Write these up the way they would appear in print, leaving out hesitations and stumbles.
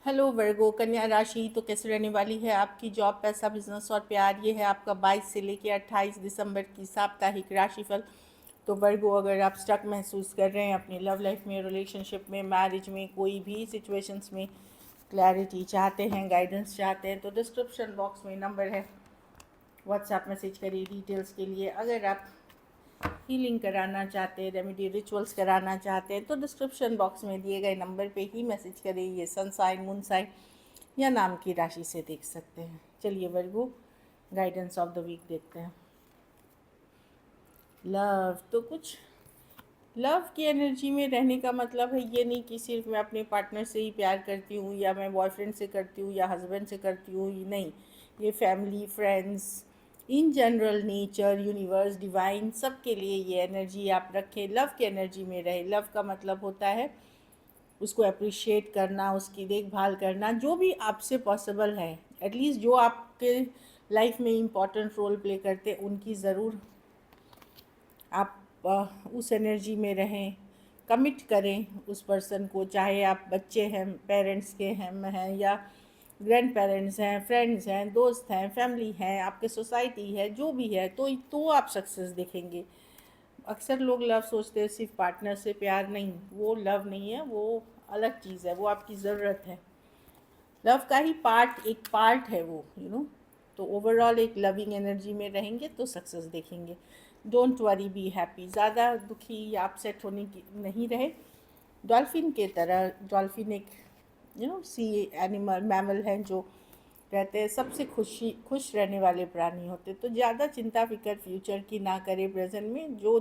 Hello वर्गो कन्या राशि। तो कैसे रहने वाली है आपकी जॉब, पैसा, बिजनेस और प्यार। ये है आपका 22 से लेकर 28 दिसंबर की साप्ताहिक राशिफल। तो वर्गो, अगर आप स्टक महसूस कर रहे हैं अपनी लव लाइफ में, रिलेशनशिप में, मैरिज में, कोई भी सिचुएशंस में क्लैरिटी चाहते हैं, गाइडेंस चाहते हैं, तो डिस्क्रिप्शन बॉक्स में नंबर है, व्हाट्सएप मैसेज करिए डिटेल्स के लिए। अगर आप हीलिंग कराना चाहते हैं, रेमेडी रिचुअल्स कराना चाहते हैं, तो डिस्क्रिप्शन बॉक्स में दिए गए नंबर पे ही मैसेज करें। ये सन साइन, मून साइन या नाम की राशि से देख सकते हैं। चलिए वर्गो, गाइडेंस ऑफ द वीक देखते हैं। लव, तो कुछ लव की एनर्जी में रहने का मतलब है ये नहीं कि सिर्फ मैं अपने पार्टनर से ही प्यार करती हूँ, या मैं बॉयफ्रेंड से करती हूँ, या हस्बैंड से करती हूँ। नहीं, ये family, friends, in general, nature, universe, divine, सब के लिए ये एनर्जी आप रखें। लव की एनर्जी में रहे। लव का मतलब होता है उसको अप्रिशिएट करना, उसकी देखभाल करना, जो भी आपसे पॉसिबल है। एटलीस्ट जो आपके लाइफ में इम्पॉर्टेंट रोल प्ले करते हैं उनकी ज़रूर आप उस एनर्जी में रहें, कमिट करें उस पर्सन को। चाहे आप बच्चे हैं, पेरेंट्स के हैं या ग्रैंड पेरेंट्स हैं, फ्रेंड्स हैं, दोस्त हैं, फैमिली हैं, आपके सोसाइटी है, जो भी है, तो आप सक्सेस देखेंगे। अक्सर लोग लव सोचते हैं सिर्फ पार्टनर से प्यार। नहीं, वो लव नहीं है, वो अलग चीज़ है, वो आपकी ज़रूरत है। लव का ही एक पार्ट है वो, तो ओवरऑल एक लविंग एनर्जी में रहेंगे तो सक्सेस देखेंगे। Don't worry, be happy. ज़्यादा दुखी या अपसेट होने की नहीं रहे। डॉल्फिन के तरह, डॉल्फिन एक सी एनिमल, मैमल हैं जो रहते हैं, सबसे खुश रहने वाले प्राणी होते। तो ज़्यादा चिंता फिक्र फ्यूचर की ना करें प्रेजेंट में। जो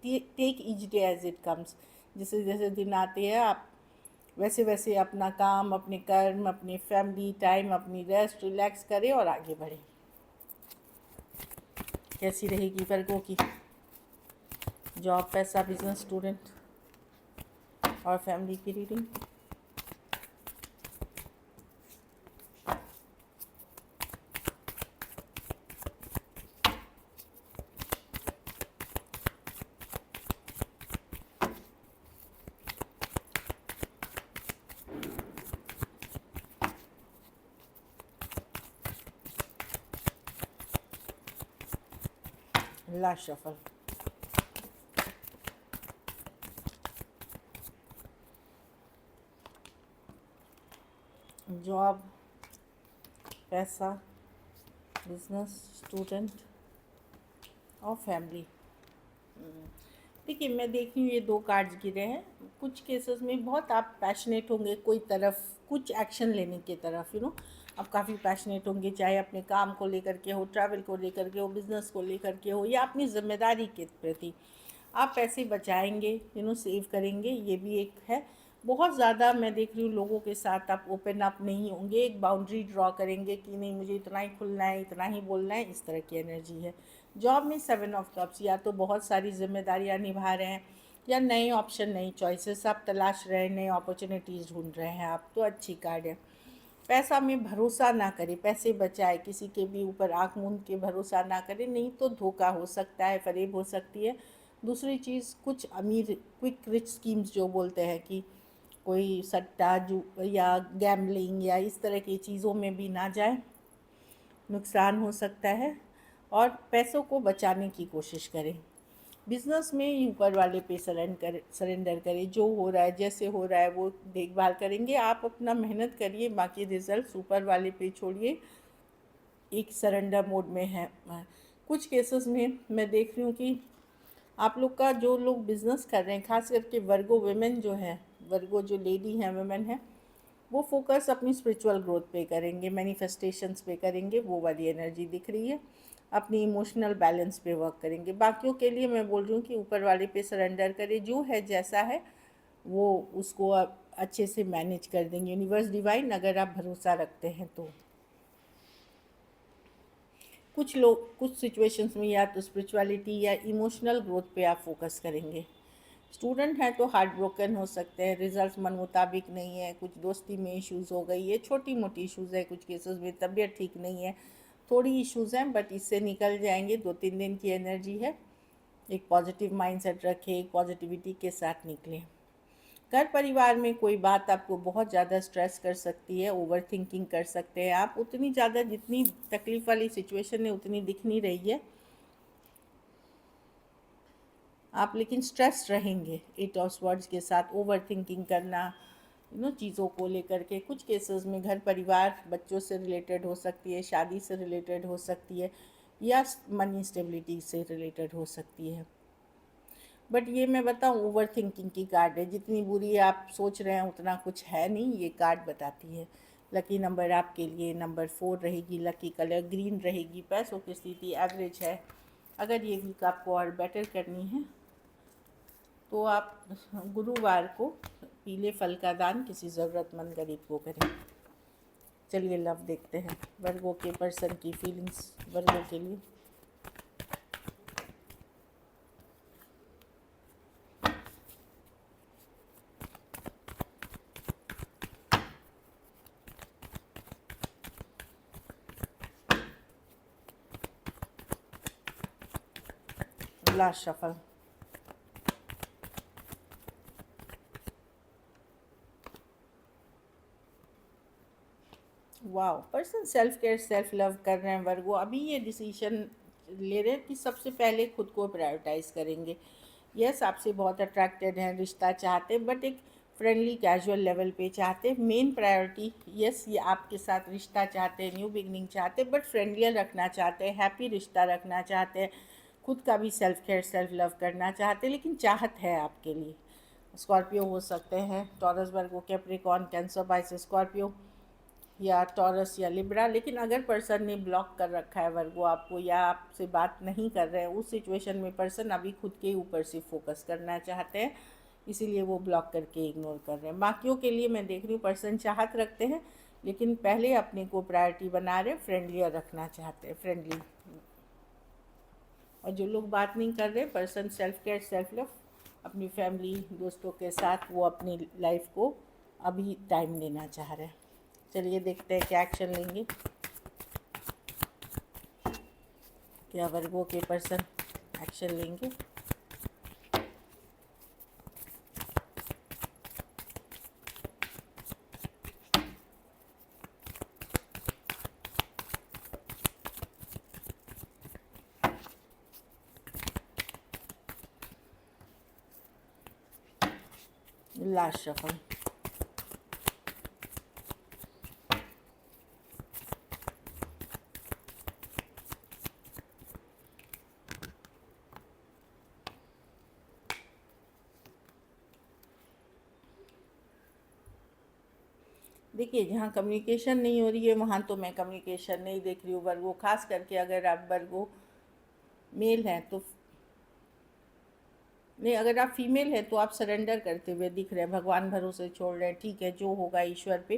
take each day as it comes, जैसे जैसे दिन आते हैं आप वैसे वैसे अपना काम, अपने कर्म, अपनी फैमिली टाइम, अपनी रेस्ट, रिलैक्स करें और आगे बढ़ें। कैसी रहेगी वर्गों की जॉब, पैसा, बिजनेस, स्टूडेंट और फैमिली की रीडिंग। Last shuffle. जॉब, पैसा, बिजनेस, स्टूडेंट और फैमिली। देखिए, मैं देख रही हूँ ये दो कार्ड्स गिरे हैं। कुछ केसेस में बहुत आप पैशनेट होंगे कोई तरफ, कुछ एक्शन लेने की तरफ, आप काफ़ी पैशनेट होंगे, चाहे अपने काम को लेकर के हो, ट्रैवल को लेकर के हो, बिज़नेस को लेकर के हो, या अपनी ज़िम्मेदारी के प्रति। आप पैसे बचाएंगे, सेव करेंगे, ये भी एक है। बहुत ज़्यादा मैं देख रही हूँ लोगों के साथ आप ओपन अप नहीं होंगे, एक बाउंड्री ड्रॉ करेंगे कि नहीं, मुझे इतना ही खुलना है, इतना ही बोलना है, इस तरह की एनर्जी है। जॉब में 7 ऑफ कप्स, या तो बहुत सारी जिम्मेदारियाँ निभा रहे हैं, या नए ऑप्शन, नई चॉइसेस आप तलाश रहे हैं, नए अपॉर्चुनिटीज़ ढूंढ रहे हैं आप, तो अच्छी कार्ड है। पैसा में भरोसा ना करें, पैसे बचाए, किसी के भी ऊपर आँख मूंद के भरोसा ना करें, नहीं तो धोखा हो सकता है, फरेब हो सकती है। दूसरी चीज़, कुछ अमीर क्विक रिच स्कीम्स जो बोलते हैं कि कोई सट्टा जो या गैम्बलिंग या इस तरह की चीज़ों में भी ना जाए, नुकसान हो सकता है। और पैसों को बचाने की कोशिश करें। बिज़नेस में ऊपर वाले पे सरेंडर करें। जो हो रहा है, जैसे हो रहा है, वो देखभाल करेंगे। आप अपना मेहनत करिए, बाकी रिजल्ट ऊपर वाले पे छोड़िए। एक सरेंडर मोड में है। कुछ केसेस में मैं देख रही हूँ कि आप लोग का, जो लोग बिज़नेस कर रहे हैं, खास करके वर्गो वेमेन जो है, वर्गो जो लेडी हैं, वेमेन हैं, वो फोकस अपनी स्पिरिचुअल ग्रोथ पे करेंगे, मैनिफेस्टेशंस पे करेंगे, वो वाली एनर्जी दिख रही है। अपनी इमोशनल बैलेंस पे वर्क करेंगे। बाकियों के लिए मैं बोल रही हूँ कि ऊपर वाले पे सरेंडर करें, जो है जैसा है वो उसको अच्छे से मैनेज कर देंगे यूनिवर्स, डिवाइन, अगर आप भरोसा रखते हैं तो। कुछ लोग कुछ सिचुएशंस में या तो स्पिरिचुअलिटी या इमोशनल ग्रोथ पे आप फोकस करेंगे। स्टूडेंट हैं तो हार्ट ब्रोकन हो सकते हैं, रिजल्ट मन मुताबिक नहीं है, कुछ दोस्ती में इश्यूज़ हो गई है, छोटी मोटी इश्यूज़ है, कुछ केसेस में तबीयत ठीक नहीं है, थोड़ी इश्यूज़ हैं, बट इससे निकल जाएंगे। 2-3 दिन की एनर्जी है। एक पॉजिटिव माइंडसेट रखें, एक पॉजिटिविटी के साथ निकलें। घर परिवार में कोई बात आपको बहुत ज़्यादा स्ट्रेस कर सकती है, ओवर थिंकिंग कर सकते हैं आप। उतनी ज़्यादा जितनी तकलीफ़ वाली सिचुएशन है उतनी दिख नहीं रही है आप, लेकिन स्ट्रेस रहेंगे 8 ऑफ स्वॉर्ड्स के साथ। ओवर थिंकिंग करना चीज़ों को लेकर के, कुछ केसेस में घर परिवार बच्चों से रिलेटेड हो सकती है, शादी से रिलेटेड हो सकती है, या मनी स्टेबिलिटी से रिलेटेड हो सकती है। बट ये मैं बताऊँ, ओवर थिंकिंग की कार्ड है, जितनी बुरी आप सोच रहे हैं उतना कुछ है नहीं, ये कार्ड बताती है। लकी नंबर आपके लिए नंबर 4 रहेगी, लकी कलर ग्रीन रहेगी, पैसों की स्थिति एवरेज है। अगर ये वीक आपको और बेटर करनी है तो आप गुरुवार को पीले फल का दान किसी ज़रूरतमंद गरीब को करें। चलिए लव देखते हैं, वर्गों के पर्सन की फीलिंग्स वर्गों के लिए। Last shuffle. वाह, person self care self love कर रहे हैं वर्गो। अभी ये डिसीजन ले रहे हैं कि सबसे पहले खुद को प्रायोरिटाइज़ करेंगे। यस, आपसे बहुत अट्रैक्टेड हैं, रिश्ता चाहते हैं, बट एक फ्रेंडली कैजुअल लेवल पे चाहते हैं। मेन प्रायोरिटी यस, ये आपके साथ रिश्ता चाहते हैं, न्यू बिगनिंग चाहते हैं, बट फ्रेंडलियर रखना चाहते हैं, हैप्पी रिश्ता रखना चाहते हैं, खुद का भी सेल्फ केयर सेल्फ लव करना चाहते हैं, लेकिन चाहत है आपके लिए। स्कॉर्पियो हो सकते हैं, Taurus Virgo, Capricorn, cancer, Pisces, Scorpio या टॉरस या लिब्रा। लेकिन अगर पर्सन ने ब्लॉक कर रखा है वर्गो आपको, या आपसे बात नहीं कर रहे हैं, उस सिचुएशन में पर्सन अभी खुद के ऊपर से फोकस करना चाहते हैं, इसीलिए वो ब्लॉक करके इग्नोर कर रहे हैं। बाकियों के लिए मैं देख रही हूँ पर्सन चाहत रखते हैं, लेकिन पहले अपने को प्रायोरिटी बना रहे, फ्रेंडलियर रखना चाहते हैं, फ्रेंडली। और जो लोग बात नहीं कर रहे, person self care self love, अपनी फैमिली दोस्तों के साथ वो अपनी लाइफ को अभी टाइम देना चाह रहे हैं। चलिए देखते हैं क्या एक्शन लेंगे, क्या वर्गों के पर्सन एक्शन लेंगे। Last shuffle. देखिए, जहाँ कम्युनिकेशन नहीं हो रही है वहाँ तो मैं कम्युनिकेशन नहीं देख रही हूँ वर्गो। खास करके अगर आप वर्गो मेल हैं तो नहीं, अगर आप फीमेल हैं तो आप सरेंडर करते हुए दिख रहे हैं, भगवान भरोसे छोड़ रहे हैं, ठीक है जो होगा ईश्वर पे।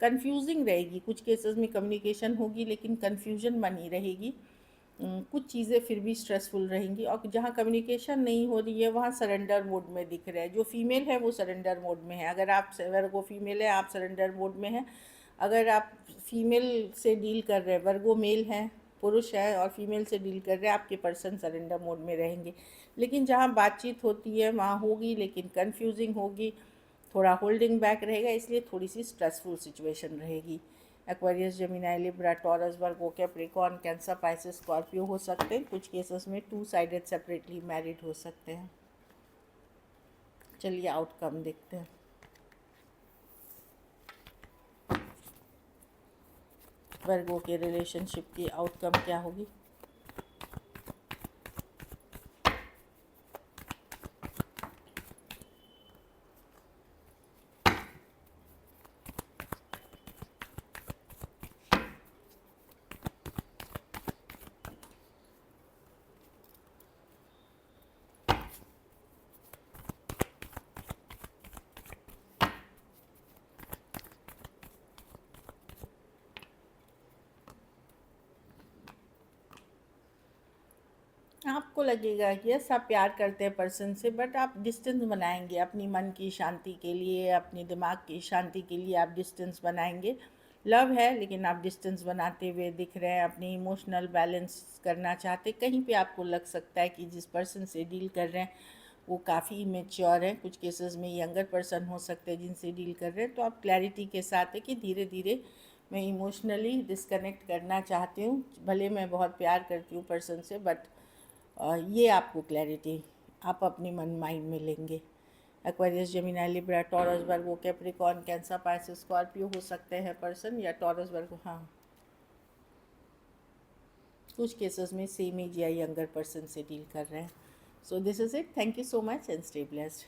कंफ्यूजिंग रहेगी, कुछ केसेस में कम्युनिकेशन होगी लेकिन कंफ्यूजन बनी रहेगी, कुछ चीज़ें फिर भी स्ट्रेसफुल रहेंगी। और जहाँ कम्युनिकेशन नहीं हो रही है वहाँ सरेंडर मोड में दिख रहे हैं। जो फीमेल है वो सरेंडर मोड में है, अगर आप वर्गो फीमेल है आप सरेंडर मोड में हैं। अगर आप फीमेल से डील कर रहे हैं, वर्गो मेल हैं, पुरुष है और फीमेल से डील कर रहे हैं, आपके पर्सन सरेंडर मोड में रहेंगे। लेकिन जहाँ बातचीत होती है वहाँ होगी, लेकिन कंफ्यूजिंग होगी, थोड़ा होल्डिंग बैक रहेगा, इसलिए थोड़ी सी स्ट्रेसफुल सिचुएशन रहेगी। एक्वेरियस, जेमिनी, लिब्रा, टॉरस, वर्गो, कैप्रिकॉर्न, कैंसर, पाइसेस, स्कॉर्पियो हो सकते हैं। कुछ केसेस में 2 साइडेड सेपरेटली मैरिड हो सकते हैं। चलिए आउटकम देखते हैं, वर्गो के रिलेशनशिप की आउटकम क्या होगी। आपको लगेगा कि यस आप प्यार करते हैं पर्सन से, बट आप डिस्टेंस बनाएंगे अपनी मन की शांति के लिए, अपनी दिमाग की शांति के लिए आप डिस्टेंस बनाएंगे। लव है लेकिन आप डिस्टेंस बनाते हुए दिख रहे हैं, अपनी इमोशनल बैलेंस करना चाहते। कहीं पे आपको लग सकता है कि जिस पर्सन से डील कर रहे हैं वो काफ़ी मैच्योर हैं, कुछ केसेस में यंगर पर्सन हो सकते हैं जिनसे डील कर रहे हैं। तो आप क्लैरिटी के साथ है कि धीरे धीरे मैं इमोशनली डिस्कनेक्ट करना चाहती हूँ, भले मैं बहुत प्यार करती हूँ पर्सन से, बट ये आपको क्लैरिटी आप अपने मन माइंड में लेंगे। एक्वेरियस, जेमिनी, लिब्रा, टॉरस, वर्गो, कैप्रिकॉर्न, कैंसर, पाइसेस, स्कॉर्पियो हो सकते हैं पर्सन, या टॉरस, वर्गो, हाँ कुछ केसेस में सेम एज या यंगर पर्सन से डील कर रहे हैं। So this is it, thank you so much and stay blessed.